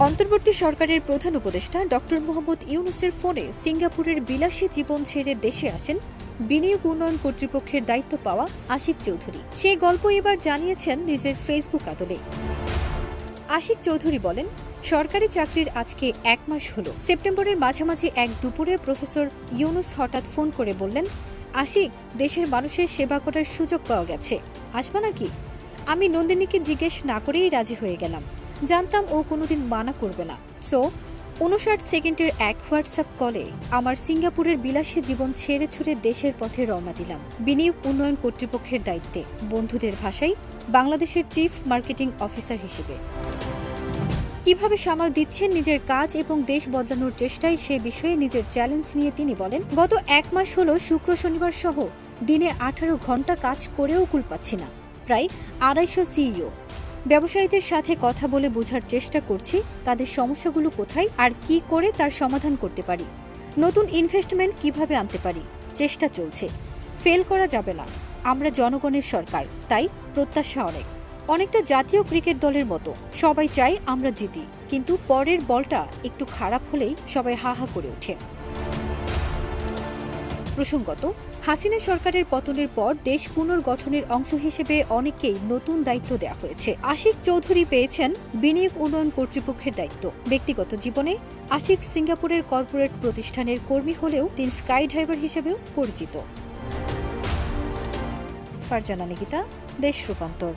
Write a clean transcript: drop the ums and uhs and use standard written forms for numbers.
অন্তর্বর্তী সরকারের প্রধান উপদেষ্টা ডক্টর মোহাম্মদ ইউনূসের ফোনে সিঙ্গাপুরের বিলাসী জীবন ছেড়ে দেশে আসেন বিনিয়োগ উন্নয়ন কর্তৃপক্ষের দায়িত্ব পাওয়া আশিক চৌধুরী। সেই গল্প এবার জানিয়েছেন নিজের ফেসবুক আদলে। আশিক চৌধুরী বলেন, সরকারি চাকরির আজকে 1 মাস হলো। সেপ্টেম্বরের মাঝামাঝি এক দুপুরে প্রফেসর ইউনূস হঠাৎ ফোন করে বললেন, আশিক, দেশের মানুষের সেবা করার সুযোগ পাওয়া গেছে, আসবা নাকি? আমি নন্দিনীকে জিজ্ঞেস না করেই রাজি হয়ে গেলাম। জানতাম ও কোনোদিন মানা করবে না। 59 সেকেন্ডের এক হোয়াটসঅ্যাপ কলে আমার সিঙ্গাপুরের বিলাসী জীবন ছেড়ে ছুড়ে দেশের পথে রওনা দিলাম বিনিয়োগ উন্নয়ন কর্তৃপক্ষের দায়িত্বে, বন্ধুদের ভাষায় বাংলাদেশের চিফ মার্কেটিং অফিসার হিসেবে। কিভাবে সামাল দিচ্ছেন নিজের কাজ এবং দেশ বদলানোর চেষ্টায় সে বিষয়ে নিজের চ্যালেঞ্জ নিয়ে তিনি বলেন, গত 1 মাস হলো শুক্র শনিবার সহ দিনে 18 ঘন্টা কাজ করেও কুল পাচ্ছি না। প্রায় 250 সিইও ব্যবসায়ীদের সাথে কথা বলে বোঝার চেষ্টা করছি তাদের সমস্যাগুলো কোথায় আর কি করে তার সমাধান করতে পারি, নতুন ইনভেস্টমেন্ট কিভাবে আনতে পারি। চেষ্টা চলছে, ফেল করা যাবে না। আমরা জনগণের সরকার, তাই প্রত্যাশা অনেকটা জাতীয় ক্রিকেট দলের মতো। সবাই চাই আমরা জিতি, কিন্তু পরের বলটা একটু খারাপ হলেই সবাই হা হা করে ওঠে। প্রসঙ্গত, হাসিনা সরকারের পতনের পর দেশ পুনর্গঠনের অংশ হিসেবে অনেককেই নতুন দায়িত্ব দেওয়া হয়েছে। আশিক চৌধুরী পেয়েছেন বিনিয়োগ উন্নয়ন কর্তৃপক্ষের দায়িত্ব। ব্যক্তিগত জীবনে আশিক সিঙ্গাপুরের কর্পোরেট প্রতিষ্ঠানের কর্মী হলেও তিনি স্কাই ডাইভার হিসেবেও পরিচিত। ফারজানা নিকিতা, দেশ রূপান্তর।